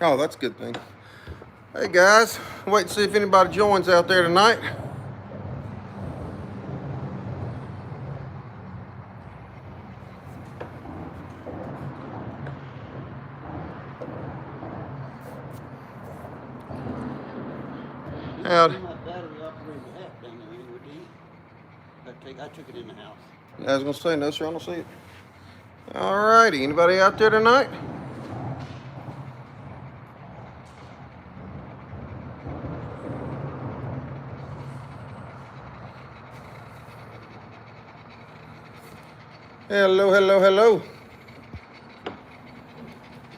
Oh, that's a good thing. Hey guys, wait to see if anybody joins out there tonight. Howdy. I took it in the house. I was gonna say, no sir, I don't see it. All righty, anybody out there tonight? Hello, hello, hello.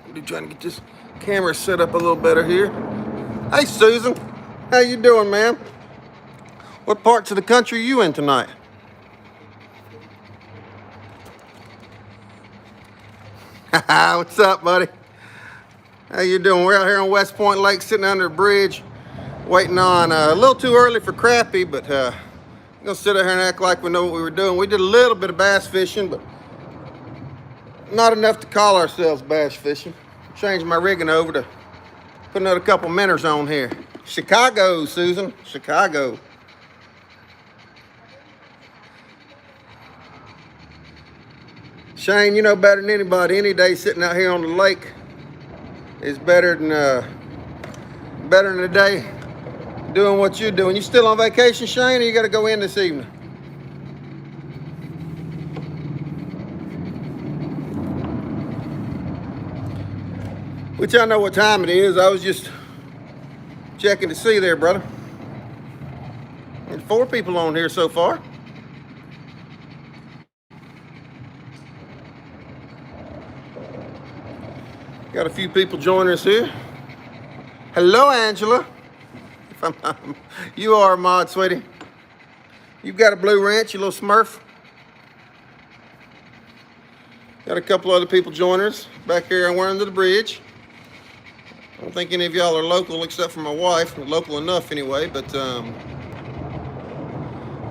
I'm trying to get this camera set up a little better here. Hey Susan, how you doing, ma'am? What parts of the country are you in tonight? What's up, buddy? How you doing? We're out here on West Point Lake, sitting under a bridge, waiting on a little too early for crappie, but we're gonna sit out here and act like we know what we were doing. We did a little bit of bass fishing, but not enough to call ourselves bass fishing. Changed my rigging over to put another couple minnows on here. Chicago, Susan, Chicago. Shane, you know better than anybody, any day sitting out here on the lake is better than a day doing what you're doing. You still on vacation, Shane, or you gotta go in this evening? Which I know what time it is. I was just checking to see there, brother. There's 4 people on here so far. Got a few people joining us here. Hello, Angela. You are a mod, sweetie. You've got a blue ranch, you little smurf. Got a couple other people joining us back here and we're under the bridge. I don't think any of y'all are local except for my wife. Local enough anyway, but a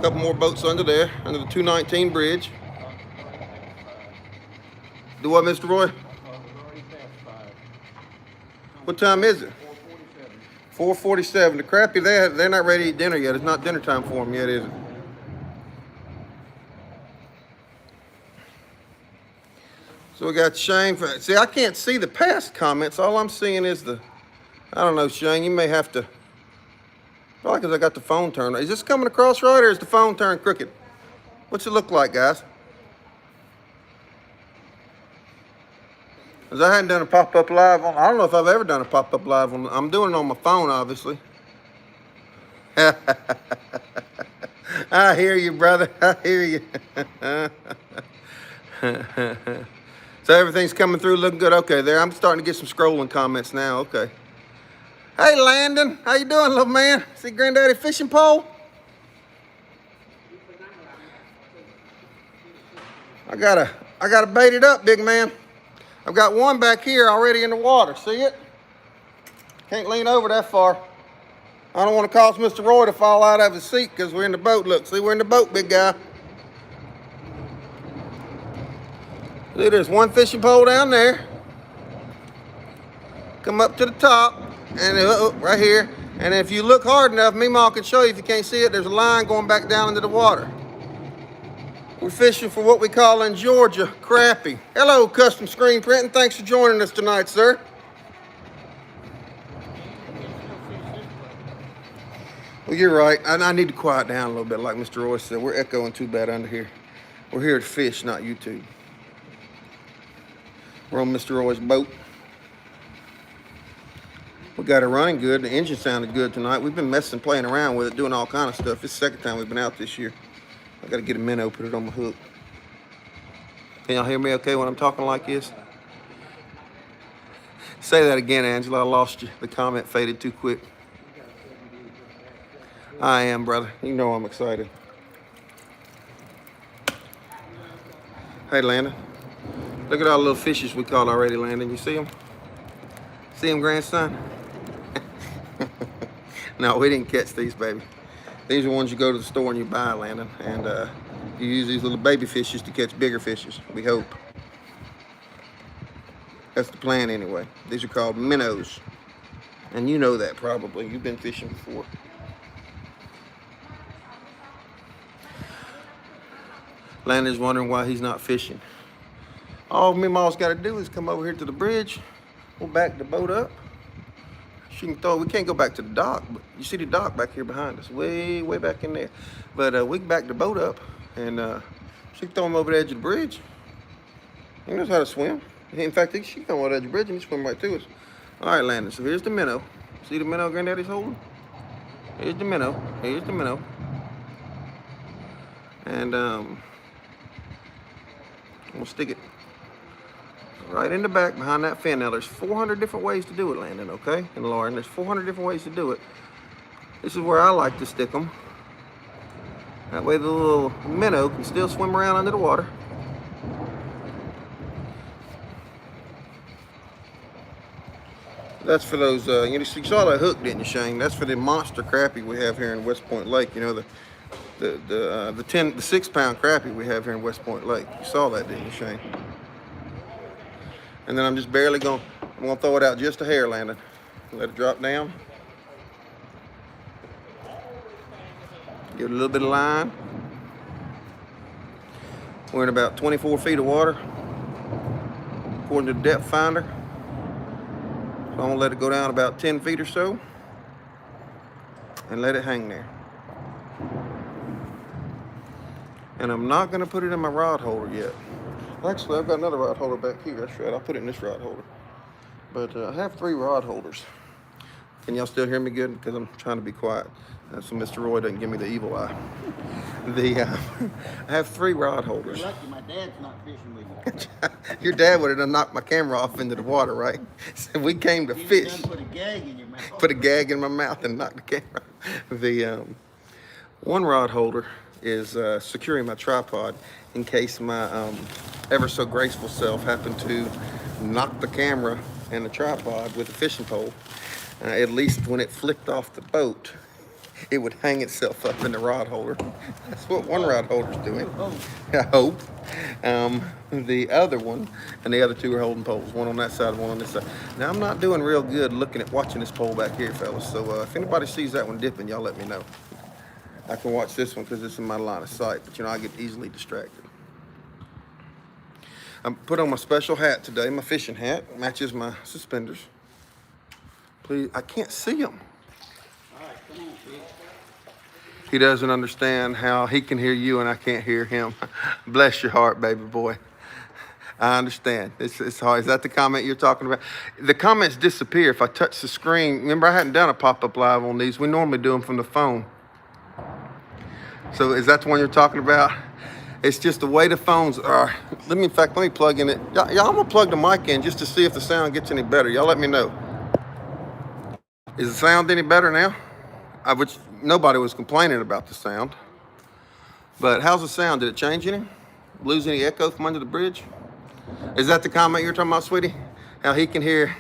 couple more boats under there, under the 219 bridge. Do what, Mr. Roy? What time is it? 4:47. The crappie, they're not ready to eat dinner yet. It's not dinner time for them yet, is it? So we got Shane. See, I can't see the past comments. All I'm seeing is I don't know, Shane, you may have to, probably because I got the phone turned. Is this coming across right or is the phone turned crooked? What's it look like, guys? Because I hadn't done a pop-up live on, I don't know if I've ever done a pop-up live on, I'm doing it on my phone, obviously. I hear you, brother. I hear you. So everything's coming through looking good. Okay, there. I'm starting to get some scrolling comments now. Okay. Hey, Landon. How you doing, little man? See Granddaddy fishing pole? I gotta bait it up, big man. I've got one back here already in the water. See it? Can't lean over that far. I don't want to cause Mr. Roy to fall out of his seat because we're in the boat. Look, see, we're in the boat, big guy. See, there's one fishing pole down there. Come up to the top, and right here. And if you look hard enough, Meemaw can show you if you can't see it, there's a line going back down into the water. We're fishing for what we call in Georgia, crappie. Hello, Custom Screen Printing. Thanks for joining us tonight, sir. Well, you're right. I need to quiet down a little bit, like Mr. Roy said. We're echoing too bad under here. We're here to fish, not YouTube. We're on Mr. Roy's boat. We got it running good. The engine sounded good tonight. We've been playing around with it, doing all kind of stuff. It's the second time we've been out this year. I got to get a minnow, put it on my hook. Can y'all hear me okay when I'm talking like this? Say that again, Angela. I lost you. The comment faded too quick. I am, brother. You know I'm excited. Hey, Landon. Look at all the little fishes we caught already, Landon. You see them? See them, grandson? No, we didn't catch these, baby. These are ones you go to the store and you buy, Landon. And you use these little baby fishes to catch bigger fishes, we hope. That's the plan anyway. These are called minnows. And you know that probably. You've been fishing before. Landon's wondering why he's not fishing. All Meemaw's got to do is come over here to the bridge. We'll back the boat up. She can throw. We can't go back to the dock, but you see the dock back here behind us, way back in there. But we can back the boat up, and she can throw him over the edge of the bridge. He knows how to swim. In fact, she can come over the edge of the bridge and he swim right through us. All right, Landon. So here's the minnow. See the minnow Granddaddy's holding? Here's the minnow. Here's the minnow. And we'll stick it right in the back behind that fin. Now, there's 400 different ways to do it, Landon, okay? And Lauren, there's 400 different ways to do it. This is where I like to stick them. That way the little minnow can still swim around under the water. That's for those, you saw that hook, didn't you, Shane? That's for the monster crappie we have here in West Point Lake. You know, the 6-pound crappie we have here in West Point Lake. You saw that, didn't you, Shane? And then I'm just barely I'm gonna throw it out just a hair, Landon. Let it drop down. Give it a little bit of line. We're in about 24 feet of water, according to the depth finder. So I'm gonna let it go down about 10 feet or so and let it hang there. And I'm not gonna put it in my rod holder yet. Actually, I've got another rod holder back here. That's right, I'll put it in this rod holder. But I have 3 rod holders. Can y'all still hear me good? Because I'm trying to be quiet. So Mr. Roy doesn't give me the evil eye. I have 3 rod holders. You're lucky my dad's not fishing with you. Your dad would have knocked my camera off into the water, right? So we came to fish. Put a gag in your mouth. Put a gag in my mouth and knock the camera. The one rod holder is securing my tripod in case my ever so graceful self happened to knock the camera and the tripod with a fishing pole. At least when it flipped off the boat, it would hang itself up in the rod holder. That's what one rod holder's doing. I hope. The other one and the other 2 are holding poles, one on that side, one on this side. Now, I'm not doing real good watching this pole back here, fellas. So if anybody sees that one dipping, y'all let me know. I can watch this one because it's in my line of sight, but I get easily distracted. I put on my special hat today, my fishing hat, matches my suspenders. Please, I can't see him. All right, come on, kid. He doesn't understand how he can hear you and I can't hear him. Bless your heart, baby boy. I understand. It's hard. Is that the comment you're talking about? The comments disappear if I touch the screen. Remember, I hadn't done a pop-up live on these. We normally do them from the phone. So is that the one you're talking about? It's just the way the phones are. Let me plug in it. Y'all, I'm gonna plug the mic in just to see if the sound gets any better. Y'all let me know. Is the sound any better now? Nobody was complaining about the sound. But how's the sound? Did it change any? Lose any echo from under the bridge? Is that the comment you're talking about, sweetie? How he can hear,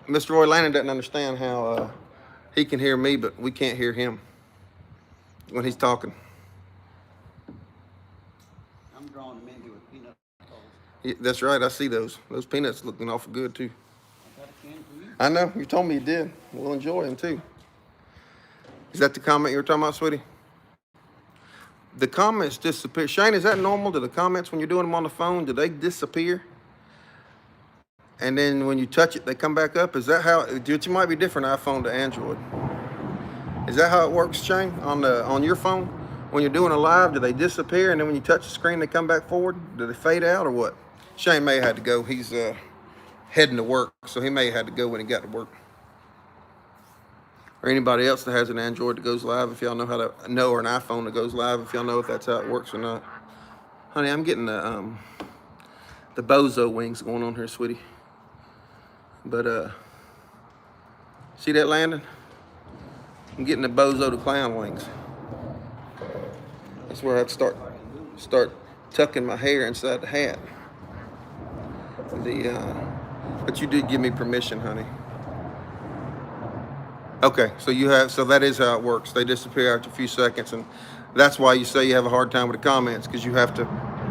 Mr. Roy Landon doesn't understand how he can hear me, but we can't hear him when he's talking. I'm drawing them in here with peanut balls. Yeah, that's right, I see those. Those peanuts looking awful good too. I got a can for you. I know, you told me you did. We'll enjoy them too. Is that the comment you were talking about, sweetie? The comments disappear. Shane, is that normal? Do the comments, when you're doing them on the phone, do they disappear? And then when you touch it, they come back up? Is that how, it might be different iPhone to Android. Is that how it works, Shane, on your phone? When you're doing a live, do they disappear? And then when you touch the screen, they come back forward? Do they fade out or what? Shane may have had to go. He's heading to work, so he may have had to go when he got to work. Or anybody else that has an Android that goes live, if y'all know how to know, or an iPhone that goes live, if y'all know if that's how it works or not. Honey, I'm getting the bozo wings going on here, sweetie. But see that, Landon? I'm getting the bozo the clown wings. That's where I have to start tucking my hair inside the hat. But you did give me permission, honey. Okay, so that is how it works. They disappear after a few seconds, and that's why you say you have a hard time with the comments, because you have to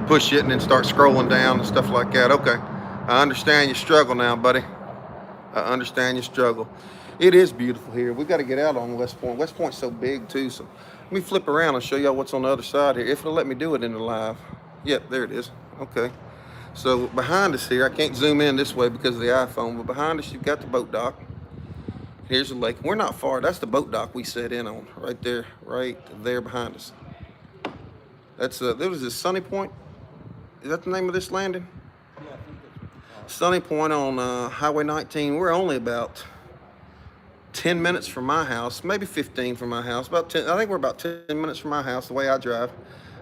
push it and then start scrolling down and stuff like that. Okay, I understand your struggle now, buddy. I understand your struggle. It is beautiful here. We got to get out on West Point. West Point's so big too. So let me flip around and show y'all what's on the other side here. If it'll let me do it in the live. Yep, there it is. Okay. So behind us here, I can't zoom in this way because of the iPhone, but behind us you've got the boat dock. Here's the lake. We're not far. That's the boat dock we set in on right there behind us. That's there was this Sunny Point. Is that the name of this landing? Yeah, I think that's Sunny Point on Highway 19. We're only about 10 minutes from my house, maybe 15 from my house. About 10. I think we're about 10 minutes from my house, the way I drive.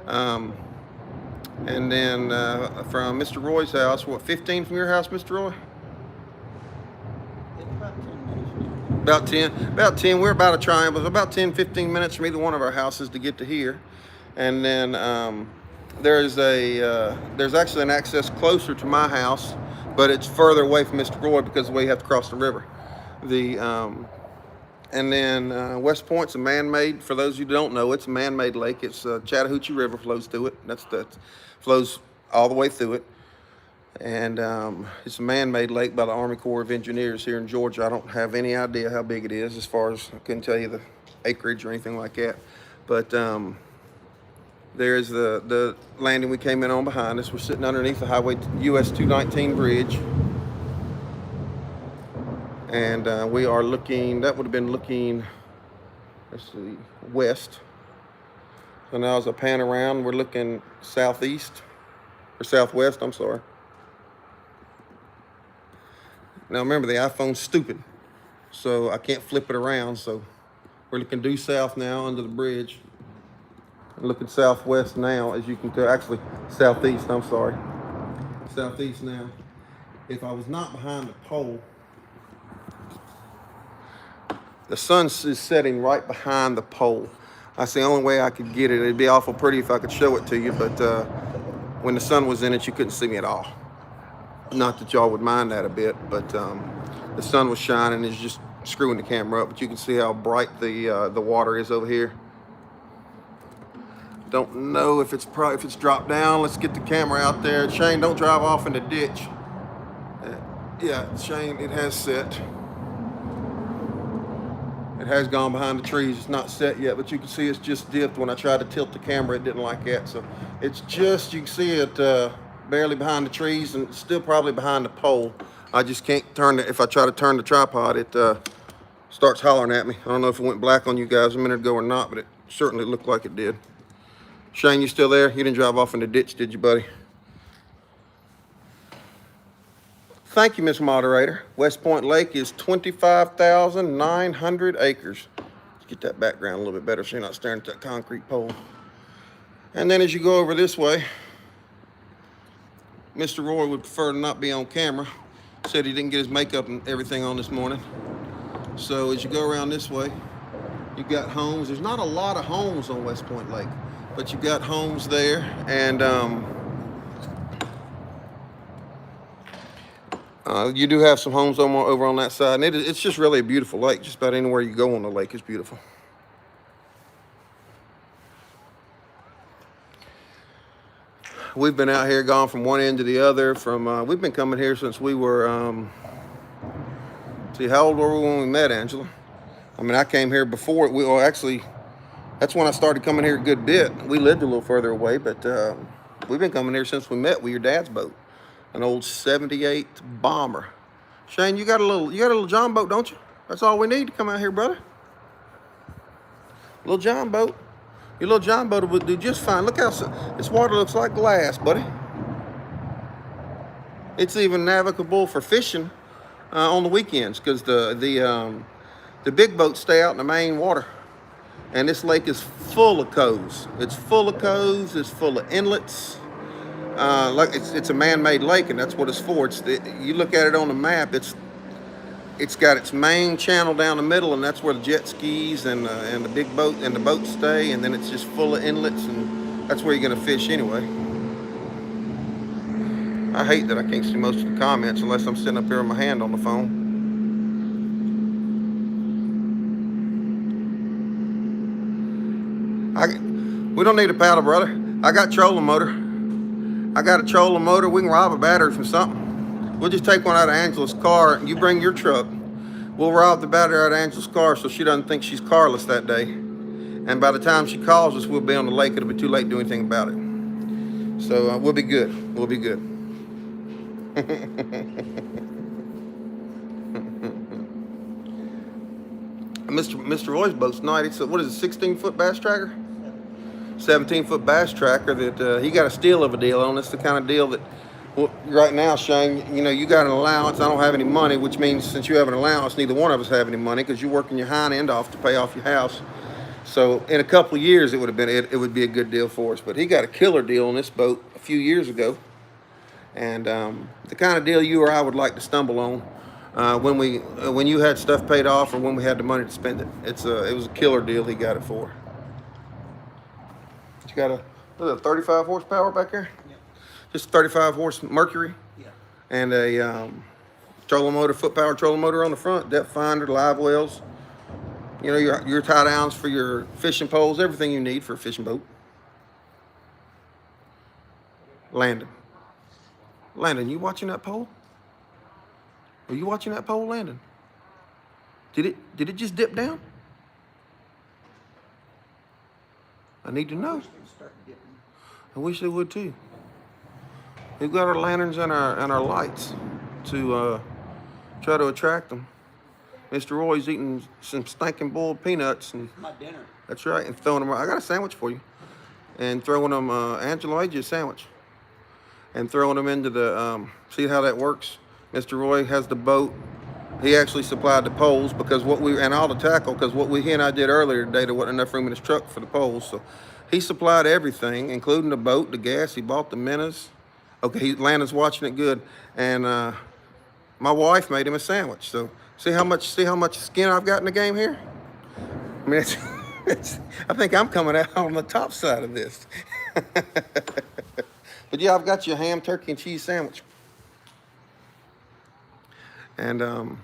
And then from Mr. Roy's house, what, 15 from your house, Mr. Roy? it's about 10 minutes. About 10. We're about a triangle. About 10, 15 minutes from either one of our houses to get to here. And then there's actually an access closer to my house, but it's further away from Mr. Roy because of the way you have to cross the river. And then West Point's a man-made. For those of you who don't know, it's a man-made lake. It's Chattahoochee River flows through it. That flows all the way through it. And it's a man-made lake by the Army Corps of Engineers here in Georgia. I don't have any idea how big it is, as far as I couldn't tell you the acreage or anything like that. But there's the landing we came in on behind us. We're sitting underneath the Highway US 219 bridge. And we are looking, that would have been looking, let's see, west. So now as I pan around, we're looking southeast, or southwest, I'm sorry. Now remember, the iPhone's stupid, so I can't flip it around. So we're looking due south now under the bridge. I'm looking southwest now, as you can tell, actually southeast, I'm sorry. Southeast now. If I was not behind the pole, the sun is setting right behind the pole. That's the only way I could get it. It'd be awful pretty if I could show it to you, but when the sun was in it, you couldn't see me at all. Not that y'all would mind that a bit, but the sun was shining. It's just screwing the camera up, but you can see how bright the water is over here. Don't know if it's dropped down. Let's get the camera out there. Shane, don't drive off in the ditch. Yeah, Shane, it has set. It has gone behind the trees. It's not set yet, but you can see it's just dipped. When I tried to tilt the camera, it didn't like that. So it's just, you can see it barely behind the trees and still probably behind the pole. I just can't turn it. If I try to turn the tripod, it starts hollering at me. I don't know if it went black on you guys a minute ago or not, but it certainly looked like it did. Shane, you still there? You didn't drive off in the ditch, did you, buddy? Thank you, Miss Moderator. West Point Lake is 25,900 acres. Let's get that background a little bit better so you're not staring at that concrete pole. And then as you go over this way, Mr. Roy would prefer to not be on camera. Said he didn't get his makeup and everything on this morning. So as you go around this way, you've got homes. There's not a lot of homes on West Point Lake, but you've got homes there. And you do have some homes over on that side. And it's just really a beautiful lake. Just about anywhere you go on the lake is beautiful. We've been out here, gone from one end to the other. We've been coming here since we were, see, how old were we when we met, Angela? I mean, I came here before, actually, that's when I started coming here a good bit. We lived a little further away, but we've been coming here since we met with your dad's boat, an old '78 Bomber. Shane, you got a little John boat, don't you? That's all we need to come out here, brother. Little John boat. Your little John boat would do just fine. Look how this water looks like glass, buddy. It's even navigable for fishing on the weekends because the big boats stay out in the main water. And this lake is full of coves. It's full of coves. It's full of inlets. Like it's a man-made lake, and that's what it's for. You look at it on the map. It's got its main channel down the middle, and that's where the jet skis and the big boat and the boats stay. And then it's just full of inlets, and that's where you're gonna fish anyway. I hate that I can't see most of the comments unless I'm sitting up here with my hand on the phone. We don't need a paddle, brother. I got trolling motor. I got a trolling motor. We can rob a battery from something. We'll just take one out of Angela's car. You bring your truck. We'll rob the battery out of Angela's car so she doesn't think she's carless that day. And by the time she calls us, we'll be on the lake. It'll be too late to do anything about it. So we'll be good. We'll be good. Mr. Roy's boat's nice. It's a, what is it, 16-foot bass tracker? 17-foot bass tracker that he got a steal of a deal on. It's the kind of deal that, well, right now, Shane, you know, you got an allowance. I don't have any money, which means since you have an allowance, neither one of us have any money because you're working your hind end off to pay off your house. So in a couple of years, it would be a good deal for us. But he got a killer deal on this boat a few years ago, and the kind of deal you or I would like to stumble on when you had stuff paid off or when we had the money to spend it. It was a killer deal he got it for. You got a 35 horsepower back there? Yeah. Just a 35 horse Mercury? Yeah. And a trolling motor, foot power trolling motor on the front, depth finder, live wells. You know, your tie downs for your fishing poles, everything you need for a fishing boat. Landon, you watching that pole? Are you watching that pole, Landon? Did it just dip down? I need to know. I wish they would too. We've got our lanterns and our lights to try to attract them. Mr. Roy's eating some stinking boiled peanuts and My dinner. that's right, and throwing them. I got a sandwich for you, and throwing them. Angela made you a sandwich, and throwing them into the. See how that works? Mr. Roy has the boat. He actually supplied the poles because and all the tackle because he and I did earlier today, there wasn't enough room in his truck for the poles, so he supplied everything, including the boat, the gas. He bought the minnows. Okay, Landon's watching it good, and my wife made him a sandwich. So see how much skin I've got in the game here. I mean, I think I'm coming out on the top side of this. But yeah, I've got you a ham, turkey, and cheese sandwich. And all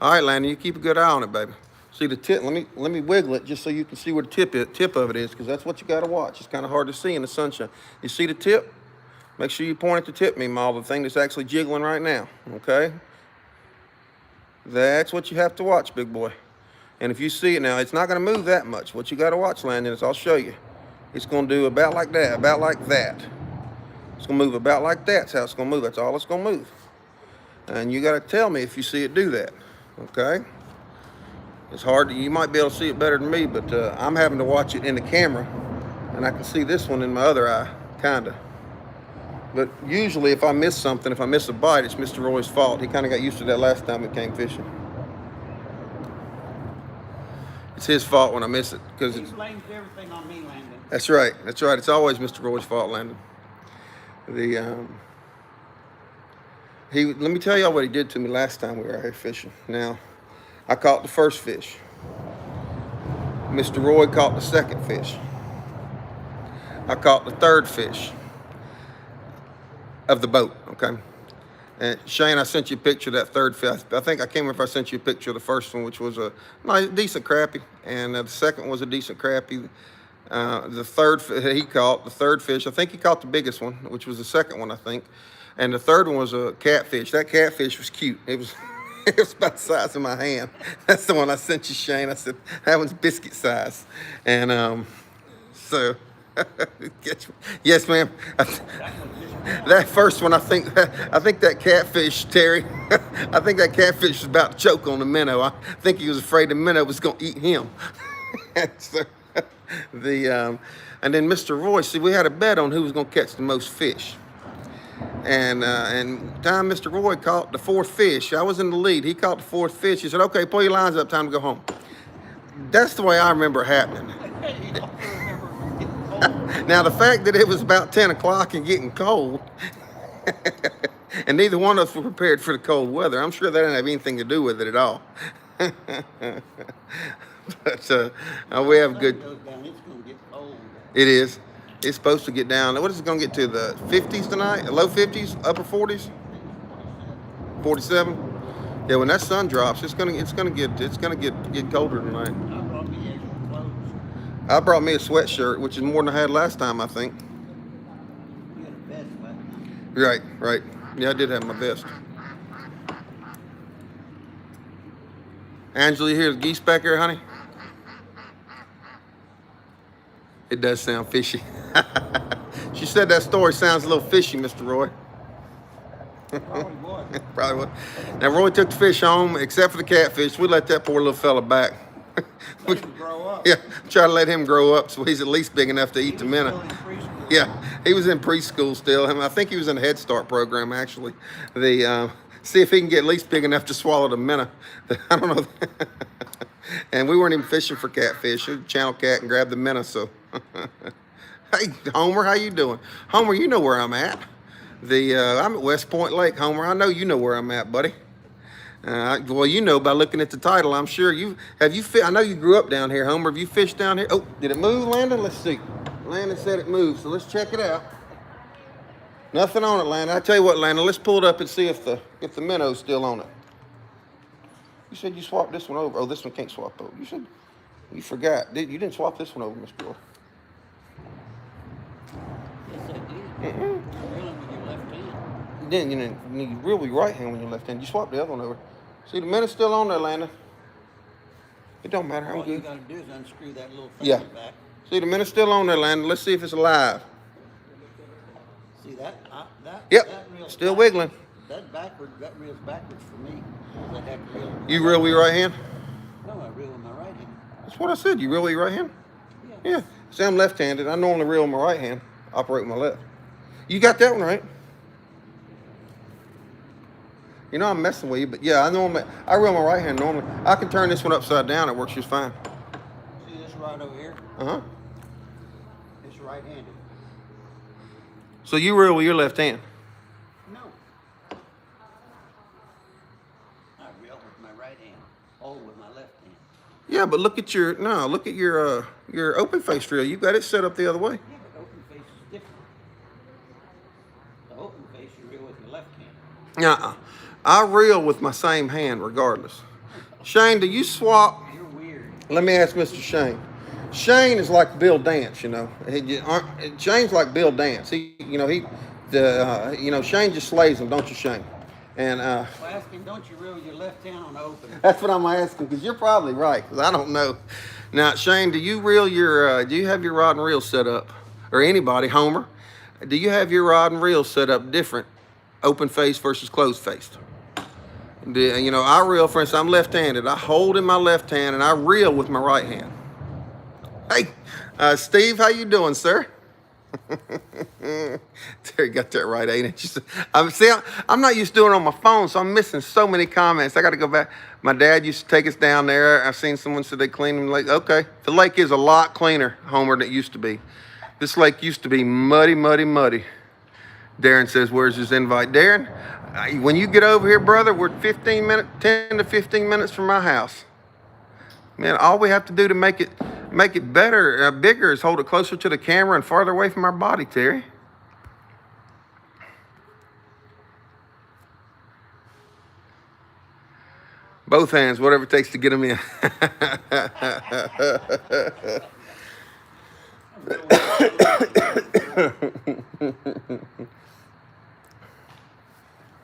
right, Landon, you keep a good eye on it, baby. See the tip? Let me wiggle it just so you can see where the tip of it is, because that's what you got to watch. It's kind of hard to see in the sunshine. You see the tip? Make sure you point at the tip, meanwhile, the thing that's actually jiggling right now. Okay? That's what you have to watch, big boy. And if you see it now, it's not going to move that much. What you got to watch, Landon, is I'll show you. It's going to do about like that, about like that. It's going to move about like that. That's how it's going to move. That's all it's going to move. And you got to tell me if you see it do that, okay? It's hard. You might be able to see it better than me, but I'm having to watch it in the camera, and I can see this one in my other eye, kind of. But usually if I miss something, if I miss a bite, it's Mr. Roy's fault. He kind of got used to that last time we came fishing. It's his fault when I miss it. He blames everything on me, Landon. That's right. That's right. It's always Mr. Roy's fault, Landon. Let me tell y'all what he did to me last time we were out here fishing. Now, I caught the first fish. Mr. Roy caught the second fish. I caught the third fish of the boat, okay? And Shane, I sent you a picture of that third fish. I think I can't remember if I sent you a picture of the first one, which was a nice, decent crappie, and the second one was a decent crappie. The third he caught, the third fish, I think he caught the biggest one, which was the second one, I think. And the third one was a catfish. That catfish was cute. It was it was about the size of my hand. That's the one I sent you, Shane. I said, that one's biscuit size. And so, yes, ma'am. That first one, I think that catfish, Terry, I think that catfish was about to choke on the minnow. I think he was afraid the minnow was going to eat him. So, and then Mr. Roy, see, we had a bet on who was going to catch the most fish. And time Mr. Roy caught the fourth fish. I was in the lead. He caught the fourth fish. He said, okay, pull your lines up, time to go home. That's the way I remember it happening. Now, the fact that it was about 10 o'clock and getting cold, and neither one of us were prepared for the cold weather, I'm sure that didn't have anything to do with it at all. But we have good. Goes down, it's gonna get cold. It is. It's supposed to get down. What is it going to get to? The 50s tonight? Low 50s? Upper 40s? 47? Yeah, when that sun drops, it's gonna get colder tonight. I brought me extra clothes. I brought me a sweatshirt, which is more than I had last time, I think. We had a vest last night. Right. Yeah, I did have my vest. Angela, you hear the geese back here, honey? It does sound fishy. She said that story sounds a little fishy, Mr. Roy. Probably would. Probably would. Now, Roy took the fish home, except for the catfish. We let that poor little fella back. Let him grow up. Yeah, try to let him grow up so he's at least big enough to He eat was the minnow. still in preschool. Yeah, he was in preschool still. I think he was in the Head Start program, actually. See if he can get at least big enough to swallow the minnow. I don't know. And we weren't even fishing for catfish. We channel cat and grab the minnow. So, hey, Homer, how you doing? Homer, you know where I'm at. I'm at West Point Lake, Homer. I know you know where I'm at, buddy. Well, you know by looking at the title. I'm sure I know you grew up down here, Homer. Have you fished down here? Oh, did it move, Landon? Let's see. Landon said it moved, so let's check it out. Nothing on it, Landon. I tell you what, Landon. Let's pull it up and see if the minnow's still on it. You said you swapped this one over. Oh, this one can't swap over. You forgot. You didn't swap this one over, Mr. Roy. Yes, I did. Reeling with your left hand. You reel with your right hand when you're left hand. You swapped the other one over. See, the minnow's still on there, Landon. It don't matter. I'm All you good. gotta do is unscrew that little thing Yeah. back. See, the minnow's still on there, Landon. Let's see if it's alive. See that? Yep, That reel's still back- wiggling. That reel's backwards for me. I'd have to reel with You my reel with your right hand? No, I reel with my right hand. That's what I said. You reel with your right hand? Yeah. Yeah. See, I'm left-handed. I normally reel with my right hand, operate with my left. You got that one right. You know I'm messing with you, but yeah, I reel my right hand normally. I can turn this one upside down. It works just fine. See this rod over here? Uh-huh. It's right-handed. So you reel with your left hand. No. I reel with my right hand. Oh, with my left hand. Yeah, but look at your open face reel. You got it set up the other way. Yeah, but open face is different. The open face you reel with your left hand. Uh-uh. I reel with my same hand regardless. Shane, do you swap? You're weird. Let me ask Mr. Shane. Shane is like Bill Dance, you know. Shane's like Bill Dance. Shane just slays him, don't you, Shane? And Well, ask him, don't you reel with your left hand on the open? that's what I'm asking, because you're probably right, because I don't know. Now, Shane, do you have your rod and reel set up? Or anybody, Homer, do you have your rod and reel set up different, open face versus closed faced? I reel, for instance, I'm left-handed. I hold in my left hand and I reel with my right hand. Hey, Steve, how you doing, sir? Terry got that right, ain't it? I'm not used to doing it on my phone, so I'm missing so many comments. I got to go back. My dad used to take us down there. I've seen someone said they clean the lake. Okay, the lake is a lot cleaner, Homer, than it used to be. This lake used to be muddy, muddy, muddy. Darren says, where's his invite? Darren, when you get over here, brother, we're 10 to 15 minutes from my house. Man, all we have to do to make it better, bigger, is hold it closer to the camera and farther away from our body, Terry. Both hands, whatever it takes to get them in.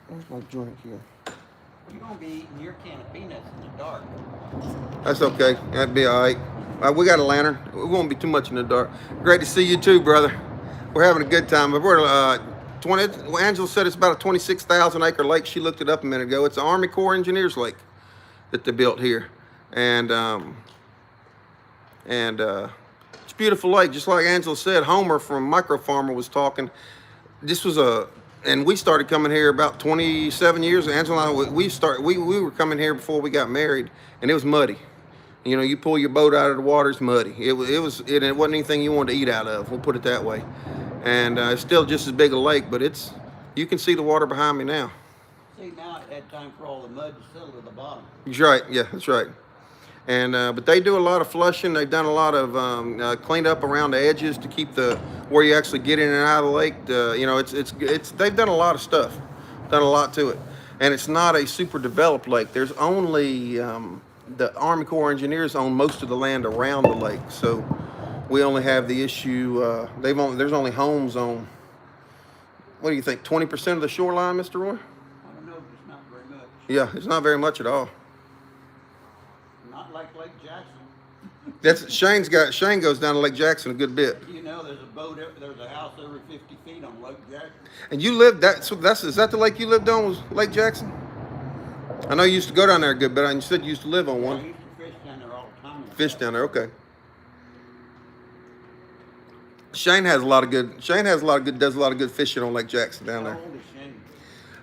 Where's my drink here? You're going to be eating your can of peanuts in the dark. That's okay. That'd be all right. We got a lantern. We won't be too much in the dark. Great to see you too, brother. We're having a good time. But we're Angela said it's about a 26,000 acre lake. She looked it up a minute ago. It's an Army Corps Engineers lake that they built here, and it's a beautiful lake. Just like Angela said, Homer from Micro Farmer was talking. And we started coming here about 27 years. Angela and I, we were coming here before we got married, and it was muddy. You know, you pull your boat out of the water, it's muddy. It wasn't anything you wanted to eat out of. We'll put it that way. And it's still just as big a lake, but you can see the water behind me now. See, now it had time for all the mud to settle to the bottom. That's right. Yeah, that's right. And but they do a lot of flushing. They've done a lot of cleaned up around the edges to keep where you actually get in and out of the lake. They've done a lot of stuff, done a lot to it, and it's not a super developed lake. There's only the Army Corps Engineers own most of the land around the lake, so we only have the issue. There's only homes on what do you think, 20% of the shoreline, Mr. Roy? I don't know, just not very much. Yeah, it's not very much at all. Not like Lake Jackson. That's Shane goes down to Lake Jackson a good bit. You know, there's a house every 50 feet on Lake Jackson. And you lived is that the lake you lived on was Lake Jackson? I know you used to go down there a good bit. You said you used to live on I one. used to fish down there all the time. Fish down there, okay. Shane does a lot of good fishing on Lake Jackson down How there. old is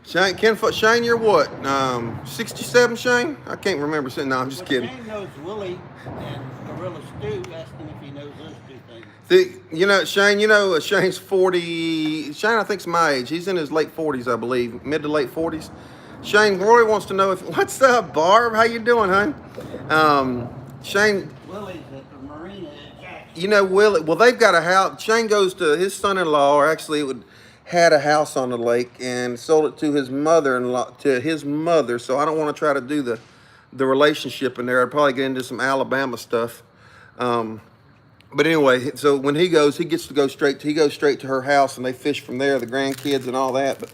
Shane? Shane, you're what? 67, Shane? I can't remember. No, I'm just But kidding. Shane knows Willie and Gorilla Stew. Ask him if he knows those two things. Shane's 40. Shane, I think's my age. He's in his late 40s, I believe, mid to late 40s. Shane, Roy wants to know what's up, Barb? How you doing, hon? Shane, Willie's at the marina at Jackson. you know, Willie. Well, they've got a house. Shane goes to his son-in-law, or actually, had a house on the lake and sold it to his mother-in-law, So I don't want to try to do the relationship in there. I'd probably get into some Alabama stuff. But anyway, so when he goes straight to her house, and they fish from there, the grandkids and all that. But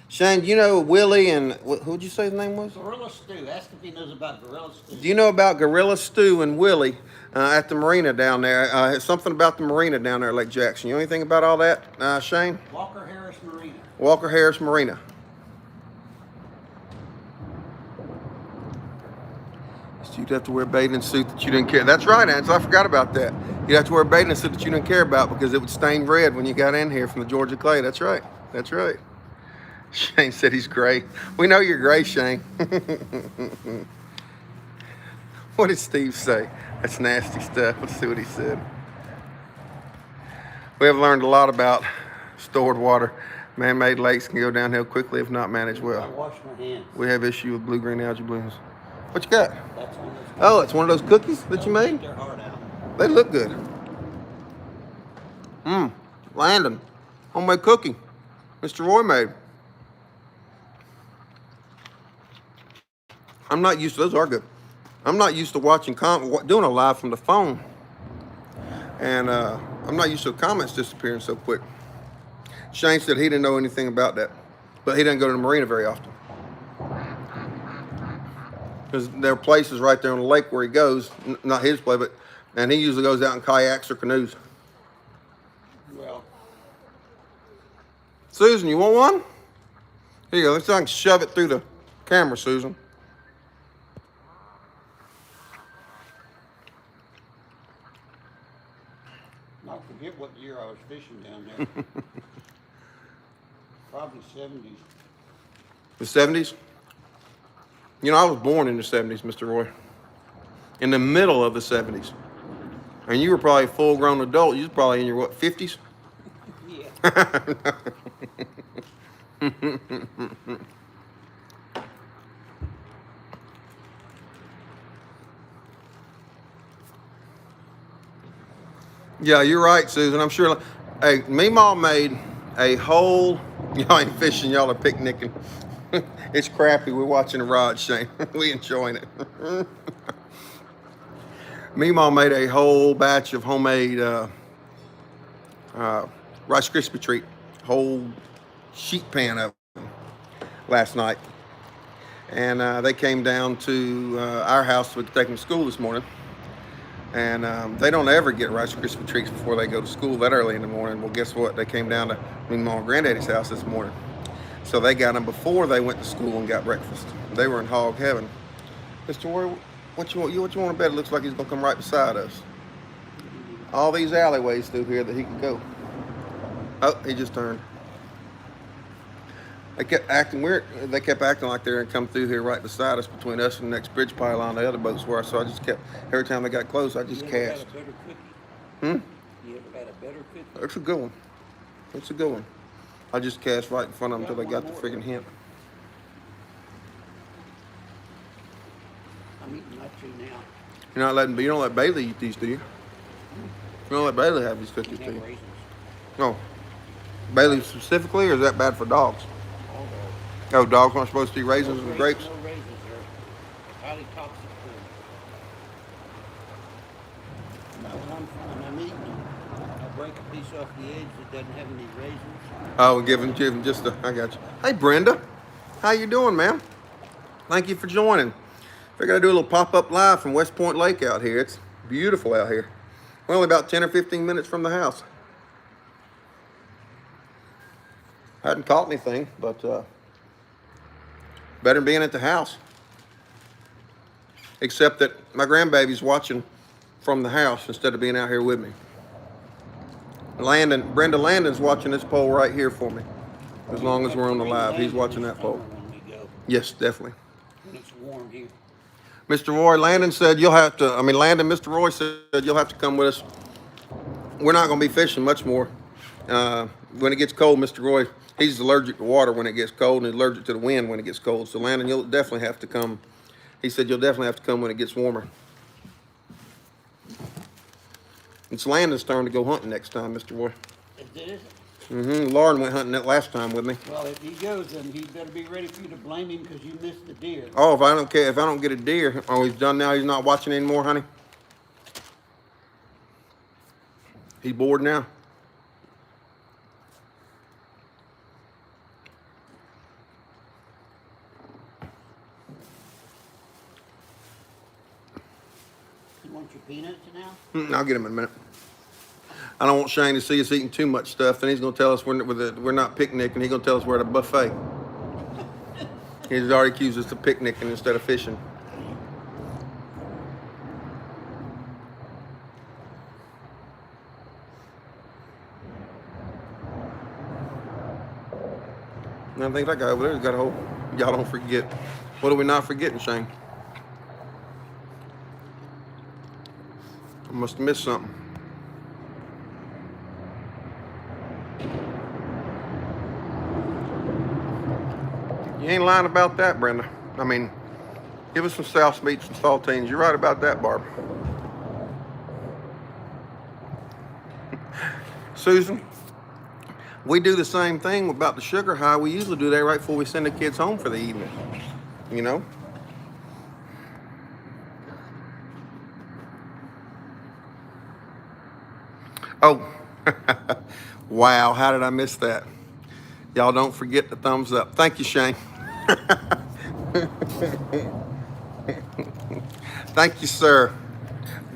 Shane, you know Willie and who'd you say his name was? Gorilla Stew. Ask if he knows about Gorilla Stew. Do you know about Gorilla Stew and Willie at the marina down there? Something about the marina down there at Lake Jackson. You know anything about all that, Shane? Walker Harris Marina. Walker Harris Marina. So you'd have to wear a bathing suit that you didn't care. That's right, Ansel. I forgot about that. You'd have to wear a bathing suit that you didn't care about because it would stain red when you got in here from the Georgia clay. That's right. That's right. Shane said he's gray. We know you're gray, Shane. What did Steve say? That's nasty stuff. Let's see what he said. We have learned a lot about stored water. Man-made lakes can go downhill quickly if not managed I well. wash my hands. We have issue with blue-green algae blooms. What you got? That's one of those. Oh, it's one of those cookies that you made? Take their heart out. They look good. Landon. Homemade cookie. Mr. Roy made. I'm not used to, those are good. I'm not used to watching, doing a live from the phone. And I'm not used to the comments disappearing so quick. Shane said he didn't know anything about that. But he doesn't go to the marina very often. Because there are places right there on the lake where he goes, not his place, and he usually goes out in kayaks or canoes. Well, Susan, you want one? Here you go. Let's see if I can shove it through the camera, Susan. I forget what year I was fishing down there. Probably 70s. The 70s? You know, I was born in the 70s, Mr. Roy. In the middle of the 70s. And you were probably a full-grown adult. You was probably in your, 50s? Yeah. Yeah, you're right, Susan. I'm sure. Hey, Meemaw made a whole. Y'all ain't fishing. Y'all are picnicking. It's crappy. We're watching the rod, Shane. We enjoying it. Meemaw made a whole batch of homemade Rice Krispie treat. Whole sheet pan of them last night. And they came down to our house to take them to school this morning. And they don't ever get Rice Krispie treats before they go to school that early in the morning. Well, guess what? They came down to Mom and Granddaddy's house this morning. So they got them before they went to school and got breakfast. They were in hog heaven. Mr. Warrior, what you want to bet? It looks like he's going to come right beside us. All these alleyways through here that he can go. Oh, he just turned. They kept acting weird. They kept acting like they're gonna come through here right beside us, between us and the next bridge pylon. The other boats were. So I just kept, every time they got close, I just You cast. ever had a better cookie? You ever had a better cookie? That's a good one. That's a good one. I just cast right in front of them until they got the friggin' hint. I'm eating my two now. You don't let Bailey eat these, do you? You don't let Bailey have these cookies, You do have you? raisins. No. Bailey specifically, or is that bad for dogs? All those. Oh, dogs aren't supposed to eat raisins and grapes? No raisins are highly toxic food. But when I'm eating them, I'll break a piece off the edge that doesn't have any raisins. Oh, give him just a, I got you. Hey, Brenda. How you doing, ma'am? Thank you for joining. Figured I'd do a little pop-up live from West Point Lake out here. It's beautiful out here. We're only about 10 or 15 minutes from the house. Hadn't caught anything, but better than being at the house. Except that my grandbaby's watching from the house instead of being out here with me. Brenda Landon's watching this pole right here for me. As long as we're on the live, he's watching that pole. When we go, Yes, definitely. when it's warm here. Mr. Roy Landon said you'll have to, Mr. Roy said you'll have to come with us. We're not going to be fishing much more. When it gets cold, Mr. Roy, he's allergic to water when it gets cold and he's allergic to the wind when it gets cold. So Landon, you'll definitely have to come. He said you'll definitely have to come when it gets warmer. It's Landon's turn to go hunting next time, Mr. Roy. Is it? Lauren went hunting that last time with me. Well, if he goes, then he better be ready for you to blame him because you missed the deer. Oh, if I don't care, if I don't get a deer, oh, he's done now, he's not watching anymore, honey? He's bored now? You want your peanuts now? I'll get him in a minute. I don't want Shane to see us eating too much stuff. Then he's going to tell us we're not picnicking. He's going to tell us we're at a buffet. He's already accused us of picnicking instead of fishing. And I think that guy over there's got a whole. Y'all don't forget. What are we not forgetting, Shane? I must have missed something. You ain't lying about that, Brenda. I mean, give us some South meats and saltines. You're right about that, Barb. Susan, we do the same thing about the sugar high. We usually do that right before we send the kids home for the evening. You know? Oh, wow, how did I miss that? Y'all don't forget the thumbs up. Thank you, Shane. Thank you, sir.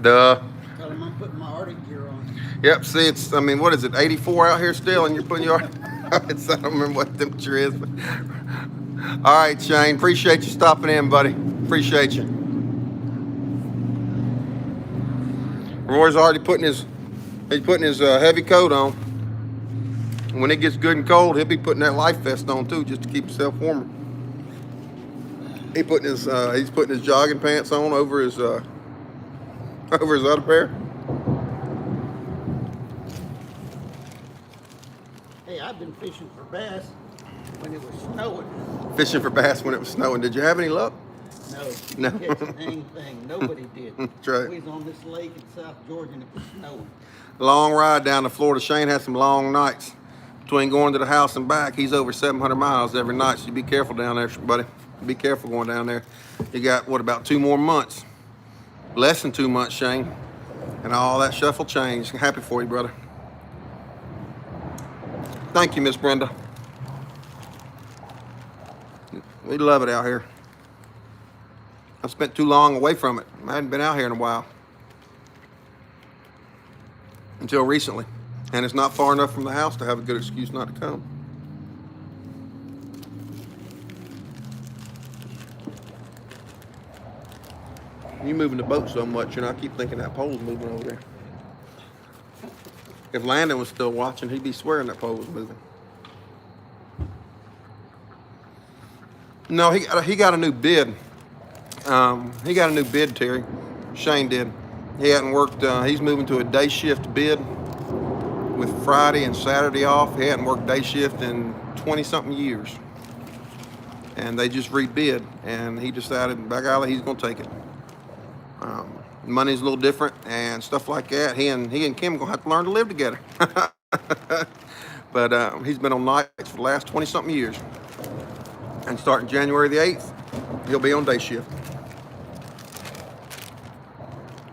Duh. Tell him I'm putting my Arctic gear on. Yep, see, what is it, 84 out here still, and you're putting your, I don't remember what temperature is. But... All right, Shane, appreciate you stopping in, buddy. Appreciate you. Roy's already putting his heavy coat on. When it gets good and cold, he'll be putting that life vest on too, just to keep himself warmer. He's putting his jogging pants on over his other pair. Hey, I've been fishing for bass when it was snowing. Fishing for bass when it was snowing. Did you have any luck? No, No. catching anything. Nobody did. That's right. We was on this lake in South Georgia and it was snowing. Long ride down to Florida. Shane had some long nights between going to the house and back. He's over 700 miles every night, so you be careful down there, buddy. Be careful going down there. You got, what, about 2 more months? Less than 2 months, Shane. And all that shuffle change. Happy for you, brother. Thank you, Miss Brenda. We love it out here. I spent too long away from it. I hadn't been out here in a while. Until recently. And it's not far enough from the house to have a good excuse not to come. You moving the boat so much, I keep thinking that pole's moving over there. If Landon was still watching, he'd be swearing that pole was moving. No, he got a new bid. He got a new bid, Terry. Shane did. He hadn't worked, he's moving to a day shift bid with Friday and Saturday off. He hadn't worked day shift in 20-something years. And they just rebid, and he decided, by golly, he's going to take it. Money's a little different and stuff like that. He and Kim are going to have to learn to live together. But he's been on nights for the last 20-something years. And starting January the 8th, he'll be on day shift.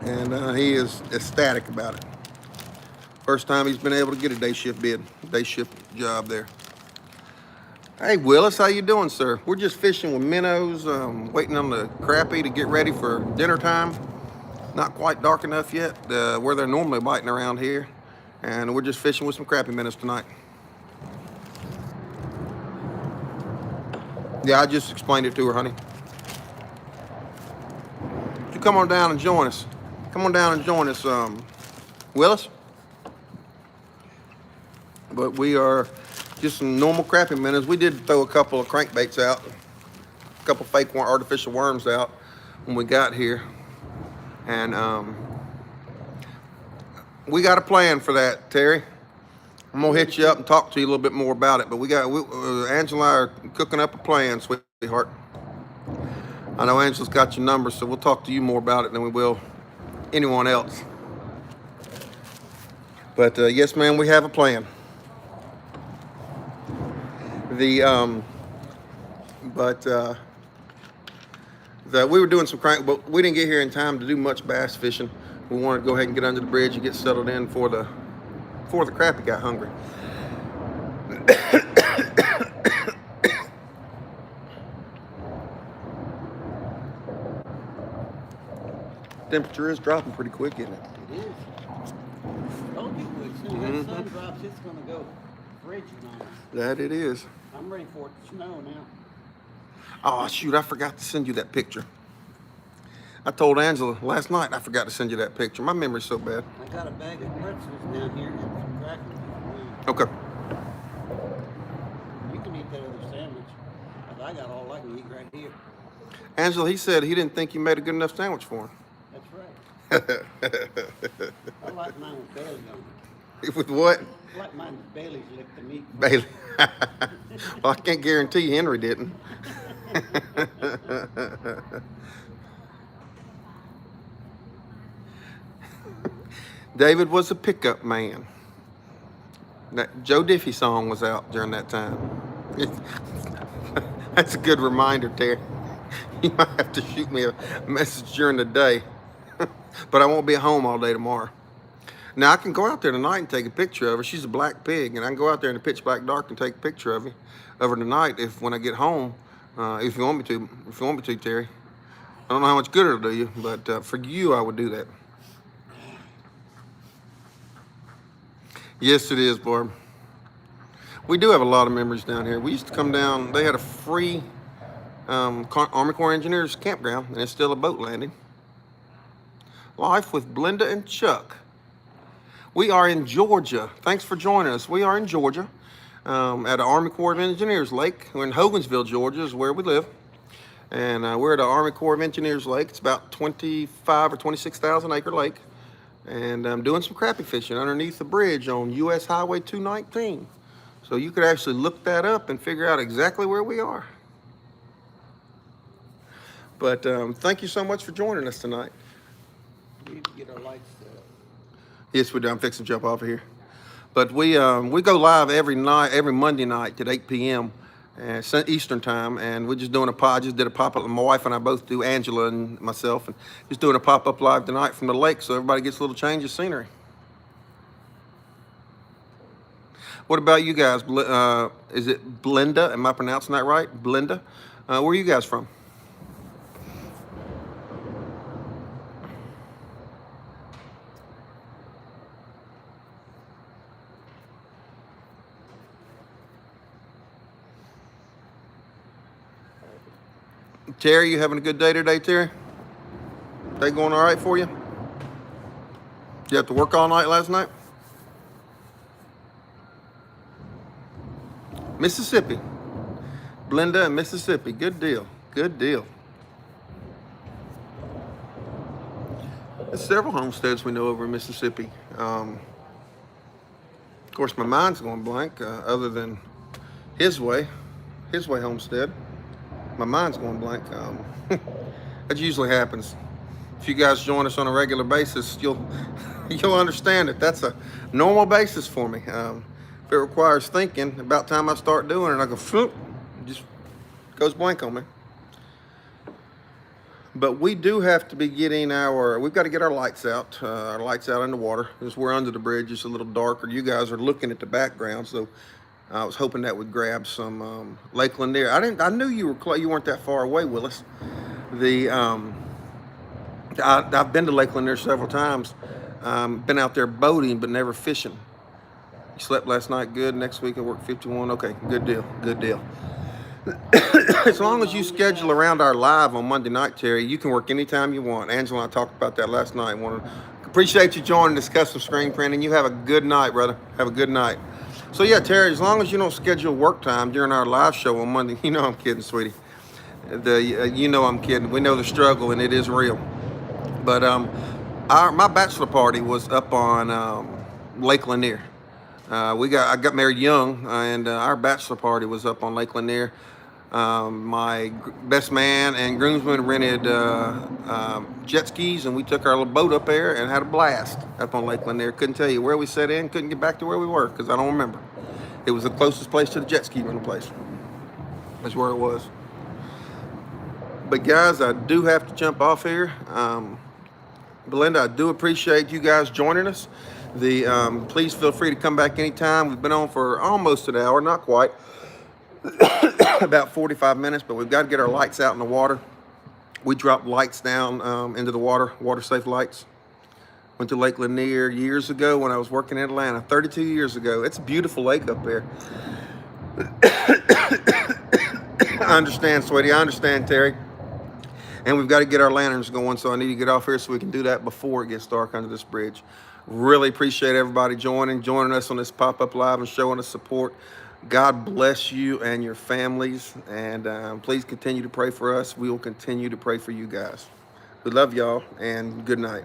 And he is ecstatic about it. Of First time he's been able to get a day shift job there. Hey Willis, how you doing, sir? We're just fishing with minnows, waiting on the crappie to get ready for dinner time. Not quite dark enough yet, where they're normally biting around here. And we're just fishing with some crappie minnows tonight. Yeah, I just explained it to her, honey. You come on down and join us. Come on down and join us, Willis. But we are just some normal crappie minnows. We did throw a couple of crankbaits out, a couple fake artificial worms out when we got here. And we got a plan for that, Terry. I'm gonna hit you up and talk to you a little bit more about it. But Angela and I are cooking up a plan, sweetheart. I know Angela's got your number, so we'll talk to you more about it than we will anyone else. But yes, ma'am, we have a plan. We were doing some crank, but we didn't get here in time to do much bass fishing. We wanted to go ahead and get under the bridge and get settled in before the crappie got hungry. Temperature is dropping pretty quick, isn't it? It is. Told you, as soon as that sun drops, it's going to go frigid on us. That it is. I'm ready for it to snow now. Oh, shoot, I forgot to send you that picture. I told Angela last night I forgot to send you that picture. My memory's so bad. I got a bag of pretzels down here and some crackers. Okay. You can eat that other sandwich. 'Cause I got all I can eat right here. Angela, he said he didn't think you made a good enough sandwich for him. That's right. I like mine with Bailey on it. With what? I like mine with Bailey's licked the meat. Bailey. Well, I can't guarantee Henry didn't. David was a pickup man. That Joe Diffie song was out during that time. That's a good reminder, Terry. You might have to shoot me a message during the day. But I won't be at home all day tomorrow. Now, I can go out there tonight and take a picture of her. She's a black pig, and I can go out there in the pitch black dark and take a picture of her tonight when I get home, if you want me to. If you want me to, Terry. I don't know how much good it'll do you, but for you, I would do that. Yes, it is, Barb. We do have a lot of memories down here. We used to come down. They had a free Army Corps Engineers campground, and it's still a boat landing. Life with Blenda and Chuck. We are in Georgia. Thanks for joining us. We are in Georgia at the Army Corps of Engineers Lake. We're in Hogansville, Georgia is where we live. And we're at the Army Corps of Engineers Lake. It's about 25 or 26,000 acre lake. And I'm doing some crappie fishing underneath the bridge on US Highway 219. So you could actually look that up and figure out exactly where we are. But thank you so much for joining us tonight. We need to get our lights set up. Yes, we do. I'm fixing to jump off of here. But we go live every Monday night at 8 p.m. Eastern time, and we're just doing a pod. I just did a pop-up. My wife and I both do, Angela and myself, and just doing a pop-up live tonight from the lake so everybody gets a little change of scenery. What about you guys? Is it Blenda? Am I pronouncing that right? Blenda? Where are you guys from? Terry, you having a good day today, Terry? Day going all right for you? You have to work all night last night? Mississippi. Blenda and Mississippi. Good deal. Good deal. There's several homesteads we know over in Mississippi. Of course, my mind's going blank, other than His Way Homestead. My mind's going blank. That usually happens. If you guys join us on a regular basis, you'll understand it. That's a normal basis for me. If it requires thinking, about time I start doing it, I go, floop, it just goes blank on me. But we do have to be getting we've got to get our lights out in the water, because we're under the bridge. It's a little darker. You guys are looking at the background, so I was hoping that would grab some Lake Lanier. I knew you weren't that far away, Willis. I've been to Lake Lanier several times. Been out there boating, but never fishing. You slept last night, good. Next week I work 51. Okay, good deal, good deal. As long as you schedule around our live on Monday night, Terry, you can work anytime you want. Angela and I talked about that last night. Appreciate you joining, discuss some screen printing. You have a good night, brother. Have a good night. So yeah, Terry, as long as you don't schedule work time during our live show on Monday, you know I'm kidding, sweetie. You know I'm kidding. We know the struggle, and it is real. But my bachelor party was up on Lake Lanier. I got married young, and our bachelor party was up on Lake Lanier. My best man and groomsmen rented jet skis, and we took our little boat up there and had a blast up on Lake Lanier. Couldn't tell you where we set in, couldn't get back to where we were because I don't remember. It was the closest place to the jet ski rental place. That's where it was. But guys, I do have to jump off here. Belinda, I do appreciate you guys joining us. Please feel free to come back anytime. We've been on for almost an hour, not quite. About 45 minutes, but we've got to get our lights out in the water. We dropped lights down into the water safe lights. Went to Lake Lanier years ago when I was working in Atlanta, 32 years ago. It's a beautiful lake up there. I understand, sweetie. I understand, Terry. And we've got to get our lanterns going, so I need to get off here so we can do that before it gets dark under this bridge. Really appreciate everybody joining us on this pop-up live and showing us support. God bless you and your families, and please continue to pray for us. We will continue to pray for you guys. We love y'all, and good night.